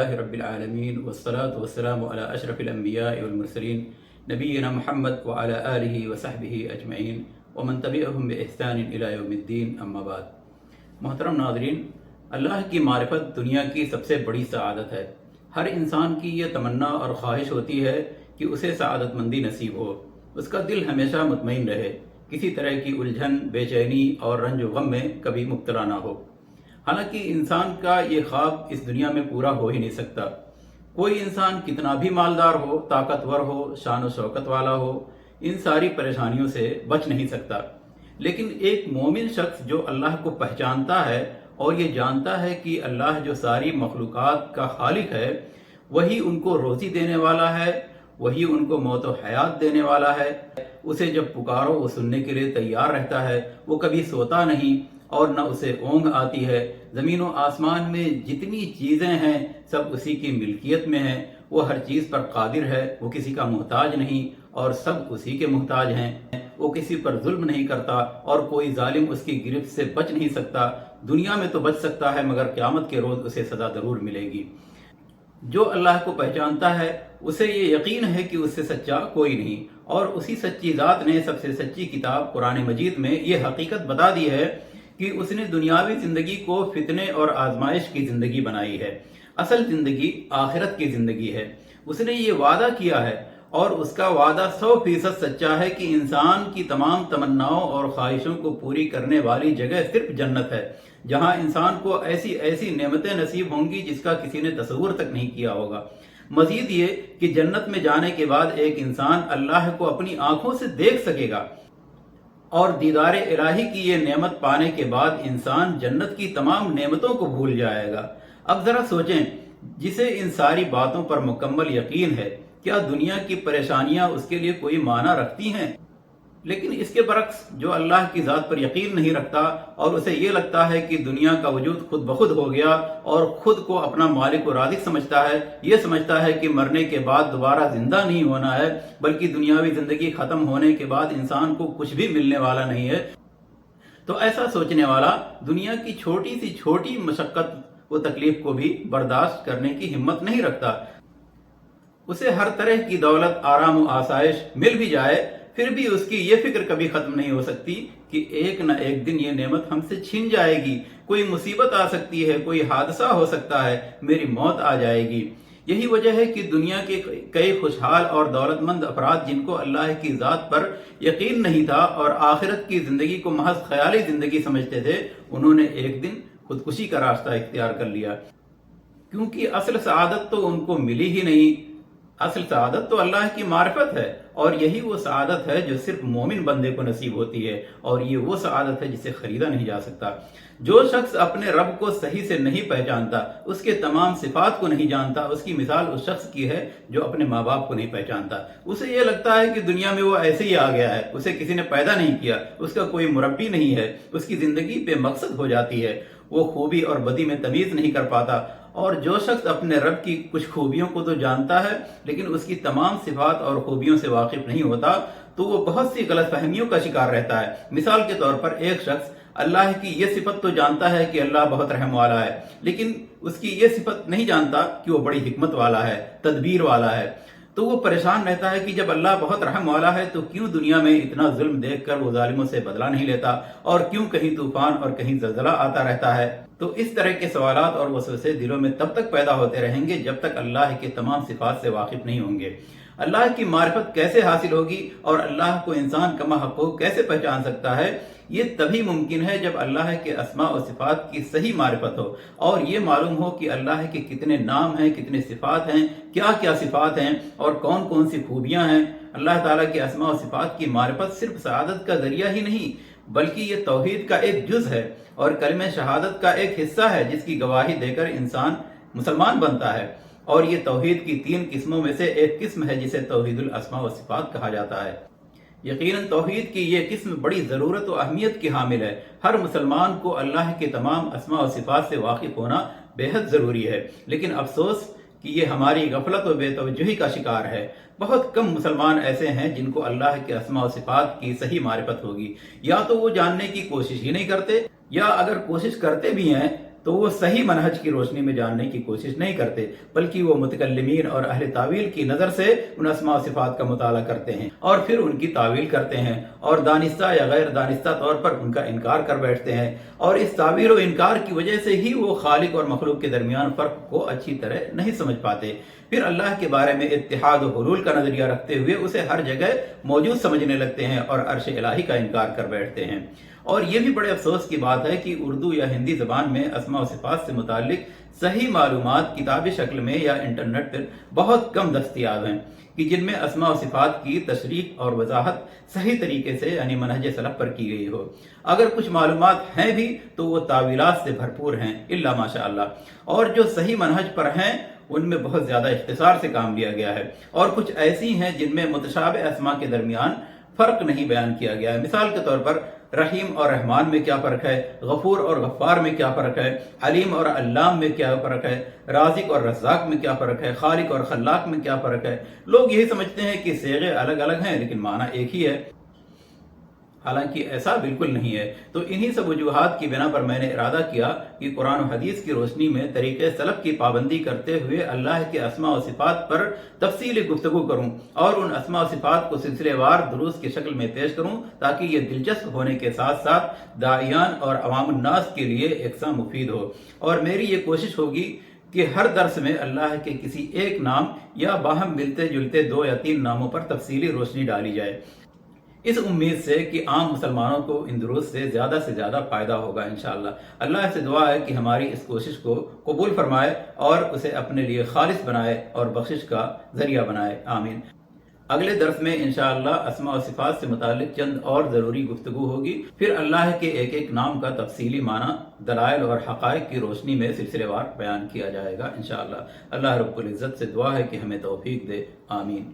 لله رب العالمين والصلاة والسلام على أشرف الأنبياء والمرسلين نبينا محمد وعلى آله وصحبه أجمعين ومن تبعهم بإحسان إلى يوم الدين أما بعد. محترم ناظرین، اللہ کی معرفت دنیا کی سب سے بڑی سعادت ہے. ہر انسان کی یہ تمنا اور خواہش ہوتی ہے کہ اسے سعادت مندی نصیب ہو، اس کا دل ہمیشہ مطمئن رہے، کسی طرح کی الجھن، بے چینی اور رنج و غم میں کبھی مبتلا نہ ہو. حالانکہ انسان کا یہ خواب اس دنیا میں پورا ہو ہی نہیں سکتا. کوئی انسان کتنا بھی مالدار ہو، طاقتور ہو، شان و شوکت والا ہو، ان ساری پریشانیوں سے بچ نہیں سکتا. لیکن ایک مومن شخص جو اللہ کو پہچانتا ہے اور یہ جانتا ہے کہ اللہ جو ساری مخلوقات کا خالق ہے، وہی ان کو روزی دینے والا ہے، وہی ان کو موت و حیات دینے والا ہے، اسے جب پکارو وہ سننے کے لیے تیار رہتا ہے، وہ کبھی سوتا نہیں اور نہ اسے اونگ آتی ہے. زمین و آسمان میں جتنی چیزیں ہیں سب اسی کی ملکیت میں ہیں، وہ ہر چیز پر قادر ہے، وہ کسی کا محتاج نہیں اور سب اسی کے محتاج ہیں. وہ کسی پر ظلم نہیں کرتا اور کوئی ظالم اس کی گرفت سے بچ نہیں سکتا. دنیا میں تو بچ سکتا ہے مگر قیامت کے روز اسے سزا ضرور ملے گی. جو اللہ کو پہچانتا ہے اسے یہ یقین ہے کہ اس سے سچا کوئی نہیں، اور اسی سچی ذات نے سب سے سچی کتاب قرآن مجید میں یہ حقیقت بتا دی ہے کہ اس نے دنیاوی زندگی کو فتنے اور آزمائش کی زندگی بنائی ہے. اصل زندگی آخرت کی زندگی ہے. اس نے یہ وعدہ کیا ہے اور اس کا وعدہ 100% سچا ہے کہ انسان کی تمام تمناؤں اور خواہشوں کو پوری کرنے والی جگہ صرف جنت ہے، جہاں انسان کو ایسی ایسی نعمتیں نصیب ہوں گی جس کا کسی نے تصور تک نہیں کیا ہوگا. مزید یہ کہ جنت میں جانے کے بعد ایک انسان اللہ کو اپنی آنکھوں سے دیکھ سکے گا، اور دیدار الہی کی یہ نعمت پانے کے بعد انسان جنت کی تمام نعمتوں کو بھول جائے گا. اب ذرا سوچیں، جسے ان ساری باتوں پر مکمل یقین ہے، کیا دنیا کی پریشانیاں اس کے لیے کوئی معنی رکھتی ہیں؟ لیکن اس کے برعکس جو اللہ کی ذات پر یقین نہیں رکھتا اور اسے یہ لگتا ہے کہ دنیا کا وجود خود بخود ہو گیا اور خود کو اپنا مالک و رازق سمجھتا ہے، یہ سمجھتا ہے کہ مرنے کے بعد دوبارہ زندہ نہیں ہونا ہے، بلکہ دنیاوی زندگی ختم ہونے کے بعد انسان کو کچھ بھی ملنے والا نہیں ہے، تو ایسا سوچنے والا دنیا کی چھوٹی سی چھوٹی مشقت و تکلیف کو بھی برداشت کرنے کی ہمت نہیں رکھتا. اسے ہر طرح کی دولت، آرام و آسائش مل بھی جائے، پھر بھی اس کی یہ فکر کبھی ختم نہیں ہو سکتی کہ ایک نہ ایک دن یہ نعمت ہم سے چھن جائے گی، کوئی مصیبت آ سکتی ہے، کوئی حادثہ ہو سکتا ہے، میری موت آ جائے گی. یہی وجہ ہے کہ دنیا کے کئی خوشحال اور دولت مند افراد جن کو اللہ کی ذات پر یقین نہیں تھا اور آخرت کی زندگی کو محض خیالی زندگی سمجھتے تھے، انہوں نے ایک دن خودکشی کا راستہ اختیار کر لیا، کیونکہ اصل سعادت تو ان کو ملی ہی نہیں. اصل سعادت تو اللہ کی معرفت ہے، اور یہی وہ سعادت ہے جو صرف مومن بندے کو نصیب ہوتی ہے، اور یہ وہ سعادت ہے جسے خریدا نہیں جا سکتا. جو شخص اپنے رب کو صحیح سے نہیں پہچانتا، اس کے تمام صفات کو نہیں جانتا، اس کی مثال اس شخص کی ہے جو اپنے ماں باپ کو نہیں پہچانتا. اسے یہ لگتا ہے کہ دنیا میں وہ ایسے ہی آ گیا ہے، اسے کسی نے پیدا نہیں کیا، اس کا کوئی مربی نہیں ہے، اس کی زندگی بے مقصد ہو جاتی ہے، وہ خوبی اور بدی میں تمیز نہیں کر پاتا. اور جو شخص اپنے رب کی کچھ خوبیوں کو تو جانتا ہے لیکن اس کی تمام صفات اور خوبیوں سے واقف نہیں ہوتا، تو وہ بہت سی غلط فہمیوں کا شکار رہتا ہے. مثال کے طور پر ایک شخص اللہ کی یہ صفت تو جانتا ہے کہ اللہ بہت رحم والا ہے، لیکن اس کی یہ صفت نہیں جانتا کہ وہ بڑی حکمت والا ہے، تدبیر والا ہے. تو وہ پریشان رہتا ہے کہ جب اللہ بہت رحم والا ہے تو کیوں دنیا میں اتنا ظلم دیکھ کر وہ ظالموں سے بدلہ نہیں لیتا، اور کیوں کہیں طوفان اور کہیں زلزلہ آتا رہتا ہے. تو اس طرح کے سوالات اور وسوسے دلوں میں تب تک پیدا ہوتے رہیں گے جب تک اللہ کے تمام صفات سے واقف نہیں ہوں گے. اللہ کی معرفت کیسے حاصل ہوگی اور اللہ کو انسان کما حقوق کیسے پہچان سکتا ہے؟ یہ تبھی ممکن ہے جب اللہ کے اسماء و صفات کی صحیح معرفت ہو، اور یہ معلوم ہو کہ اللہ کے کتنے نام ہیں، کتنے صفات ہیں، کیا کیا صفات ہیں اور کون کون سی خوبیاں ہیں. اللہ تعالیٰ کے اسماء و صفات کی معرفت صرف سعادت کا ذریعہ ہی نہیں بلکہ یہ توحید کا ایک جز ہے اور کلمہ شہادت کا ایک حصہ ہے جس کی گواہی دے کر انسان مسلمان بنتا ہے. اور یہ توحید کی 3 قسموں میں سے ایک قسم ہے جسے توحید الاسماء و صفات کہا جاتا ہے. یقیناً توحید کی یہ قسم بڑی ضرورت و اہمیت کی حامل ہے. ہر مسلمان کو اللہ کے تمام اسماء و صفات سے واقف ہونا بے حد ضروری ہے، لیکن افسوس کہ یہ ہماری غفلت و بے توجہی کا شکار ہے. بہت کم مسلمان ایسے ہیں جن کو اللہ کے اسماء و صفات کی صحیح معرفت ہوگی. یا تو وہ جاننے کی کوشش ہی نہیں کرتے، یا اگر کوشش کرتے بھی ہیں تو وہ صحیح منہج کی روشنی میں جاننے کی کوشش نہیں کرتے، بلکہ وہ متکلمین اور اہل تعویل کی نظر سے ان اسماء و صفات کا مطالعہ کرتے ہیں اور پھر ان کی تعویل کرتے ہیں اور دانستہ یا غیر دانستہ طور پر ان کا انکار کر بیٹھتے ہیں، اور اس تعویل و انکار کی وجہ سے ہی وہ خالق اور مخلوق کے درمیان فرق کو اچھی طرح نہیں سمجھ پاتے۔ پھر اللہ کے بارے میں اتحاد و حلول کا نظریہ رکھتے ہوئے اسے ہر جگہ موجود سمجھنے لگتے ہیں اور عرش الہی کا انکار کر بیٹھتے ہیں۔ اور یہ بھی بڑے افسوس کی بات ہے کہ اردو یا ہندی زبان میں اسماء و صفات سے متعلق صحیح معلومات کتابی شکل میں یا انٹرنیٹ پر بہت کم دستیاب ہیں، کہ جن میں اسماء و صفات کی تشریح اور وضاحت صحیح طریقے سے یعنی منہج سلف پر کی گئی ہو۔ اگر کچھ معلومات ہیں بھی تو وہ تعویلات سے بھرپور ہیں الا ماشاء اللہ، اور جو صحیح منہج پر ہیں ان میں بہت زیادہ اختصار سے کام لیا گیا ہے، اور کچھ ایسی ہیں جن میں متشابہ اسماء کے درمیان فرق نہیں بیان کیا گیا ہے۔ مثال کے طور پر رحیم اور رحمان میں کیا فرق ہے، غفور اور غفار میں کیا فرق ہے، علیم اور علام میں کیا فرق ہے، رازق اور رزاق میں کیا فرق ہے، خالق اور خلاق میں کیا فرق ہے۔ لوگ یہی سمجھتے ہیں کہ صیغے الگ الگ ہیں لیکن معنی ایک ہی ہے، حالانکہ ایسا بالکل نہیں ہے۔ تو انہی سب وجوہات کی بنا پر میں نے ارادہ کیا کہ قرآن و حدیث کی روشنی میں طریقے سلف کی پابندی کرتے ہوئے اللہ کے اسماء و صفات پر تفصیلی گفتگو کروں اور ان اسماء و صفات کو سلسلے وار دروس کی شکل میں پیش کروں، تاکہ یہ دلچسپ ہونے کے ساتھ ساتھ داعیان اور عوام الناس کے لیے یکساں مفید ہو۔ اور میری یہ کوشش ہوگی کہ ہر درس میں اللہ کے کسی ایک نام یا باہم ملتے جلتے 2 یا 3 ناموں پر تفصیلی روشنی ڈالی جائے، اس امید سے کہ عام مسلمانوں کو ان دروس سے زیادہ فائدہ ہوگا انشاءاللہ۔ اللہ سے دعا ہے کہ ہماری اس کوشش کو قبول فرمائے اور اسے اپنے لیے خالص بنائے اور بخشش کا ذریعہ بنائے، آمین۔ اگلے درس میں انشاءاللہ اسماء و صفات سے متعلق چند اور ضروری گفتگو ہوگی، پھر اللہ کے ایک ایک نام کا تفصیلی معنی دلائل اور حقائق کی روشنی میں سلسلے وار بیان کیا جائے گا انشاءاللہ۔ اللہ رب العزت سے دعا ہے کہ ہمیں توفیق دے، آمین۔